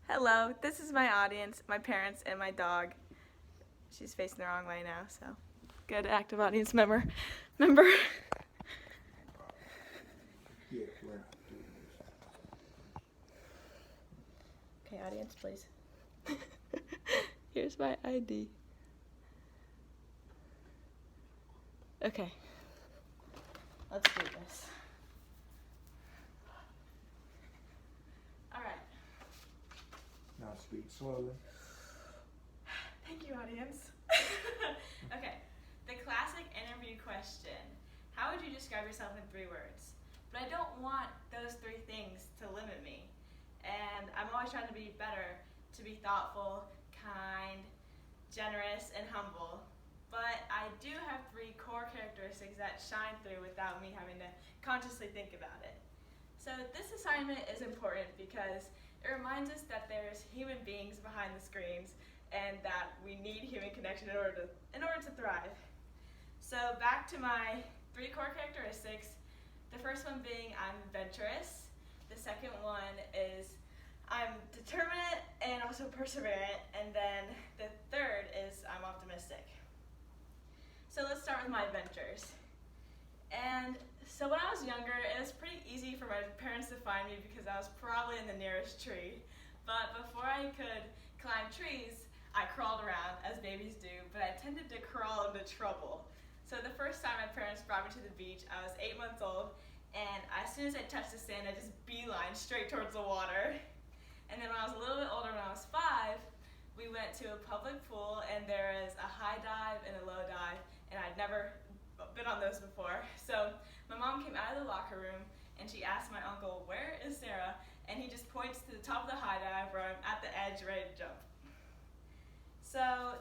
Hello, this is my audience, my parents, and my dog. She's facing the wrong way now, so good active audience member. Okay, audience, please. Here's my ID. Okay, let's do this. All right. Now speak slowly. Thank you, audience. Okay, the classic interview question. How would you describe yourself in 3 words? But I don't want those 3 things to limit me. And I'm always trying to be better, to be thoughtful, kind, generous, and humble. But I do have 3 core characteristics that shine through without me having to consciously think about it. So this assignment is important because it reminds us that there's human beings behind the screens and that we need human connection in order to thrive. So back to my 3 core characteristics. The first one being I'm adventurous. The second one is I'm determinate and also perseverant. And then the third is I'm optimistic. So let's start with my adventures. And so when I was younger, it was pretty easy for my parents to find me because I was probably in the nearest tree. But before I could climb trees, I crawled around, as babies do, but I tended to crawl into trouble. So the first time my parents brought me to the beach, I was 8 months old, and as soon as I touched the sand, I just beelined straight towards the water. And then when I was a little bit older, when I was 5, we went to a public pool, and there is a high dive and a low dive, and I'd never been on those before. So my mom came out of the locker room, and she asked my uncle, "Where is Sarah?" And he just points to the top of the high dive where I'm at the edge ready to jump. So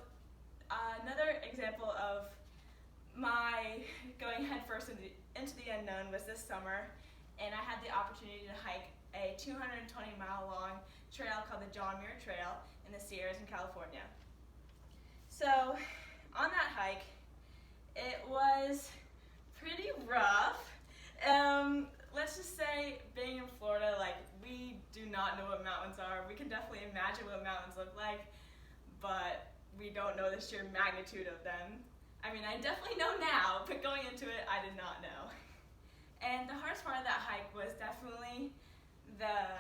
another example of my going headfirst into the unknown was this summer, and I had the opportunity to hike a 220-mile-long trail called the John Muir Trail in the Sierras in California. So on that hike, it was pretty rough. Let's just say, being in Florida, we do not know what mountains are. We can definitely imagine what mountains look like, but we don't know the sheer magnitude of them. I mean, I definitely know now, but going into it, I did not know. And the hardest part of that hike was definitely the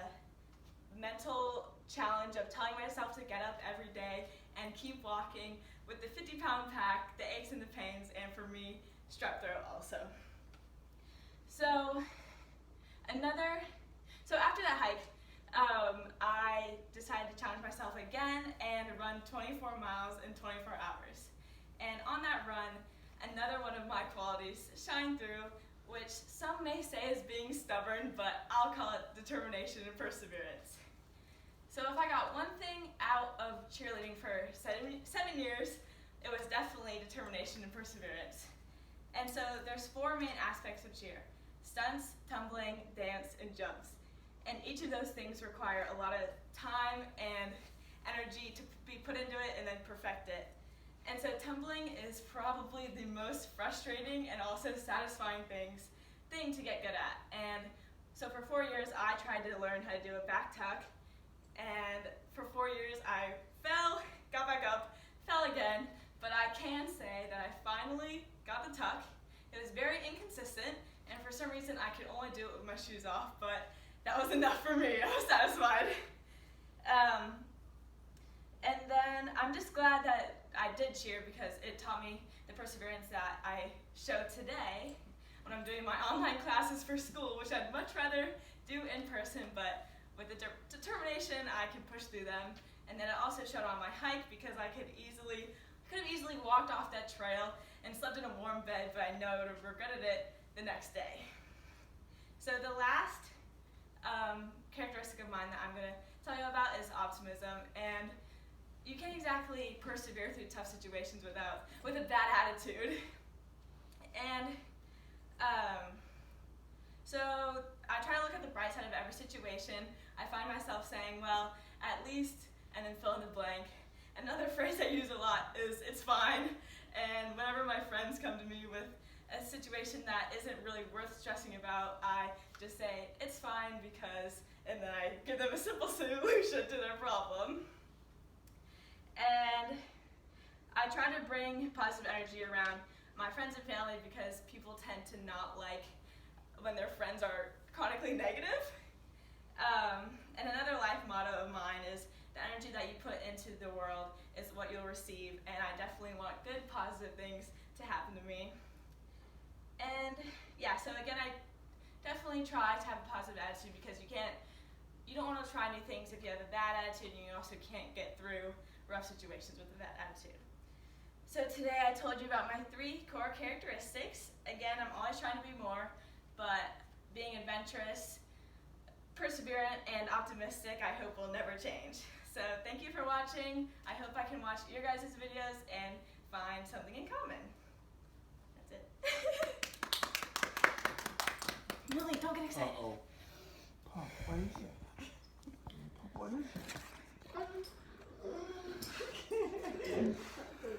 mental challenge of telling myself to get up every day and keep walking with the 50-pound pack, the aches and the pains, and for me, strep throat also. So after that hike, I decided to challenge myself again and run 24 miles in 24 hours. And on that run, another one of my qualities shined through, which some may say is being stubborn, but I'll call it determination and perseverance. So if I got one thing out of cheerleading for 7 years, it was definitely determination and perseverance. And so there's 4 main aspects of cheer: stunts, tumbling, dance, and jumps. And each of those things require a lot of time and energy to be put into it and then perfect it. And so tumbling is probably the most frustrating and also satisfying thing to get good at. And so for 4 years, I tried to learn how to do a back tuck. And for 4 years, I fell, got back up, fell again. But I can say that I finally got the tuck. It was very inconsistent, and for some reason, I could only do it with my shoes off, but that was enough for me. I was satisfied. And then I'm just glad that I did cheer because it taught me the perseverance that I show today when I'm doing my online classes for school, which I'd much rather do in person, but with the determination, I can push through them. And then it also showed on my hike because I could have easily walked off that trail and slept in a warm bed, but I know I would have regretted it the next day. So the last characteristic of mine that I'm going to tell you about is optimism. And you can't exactly persevere through tough situations with a bad attitude. And so I try to look at the bright side of every situation. I find myself saying, well, at least, and then fill in the blank. Another phrase I use a lot is, "it's fine." And whenever my friends come to me with a situation that isn't really worth stressing about, I just say, "it's fine," because and then I give them a simple solution to their problem. And I try to bring positive energy around my friends and family because people tend to not like when their friends are chronically negative. And another life motto of mine is the energy that you put into the world is what you'll receive, and I definitely want good positive things to happen to me. And yeah, so again, I definitely try to have a positive attitude because you don't want to try new things if you have a bad attitude, and you also can't get through rough situations with a bad attitude. So today I told you about my 3 core characteristics. Again, I'm always trying to be more, but being adventurous, perseverant, and optimistic, I hope will never change. So thank you for watching. I hope I can watch your guys' videos and find something in common. That's it. Millie, don't get excited. Uh-oh. Pop, what is it? Pop, what is it?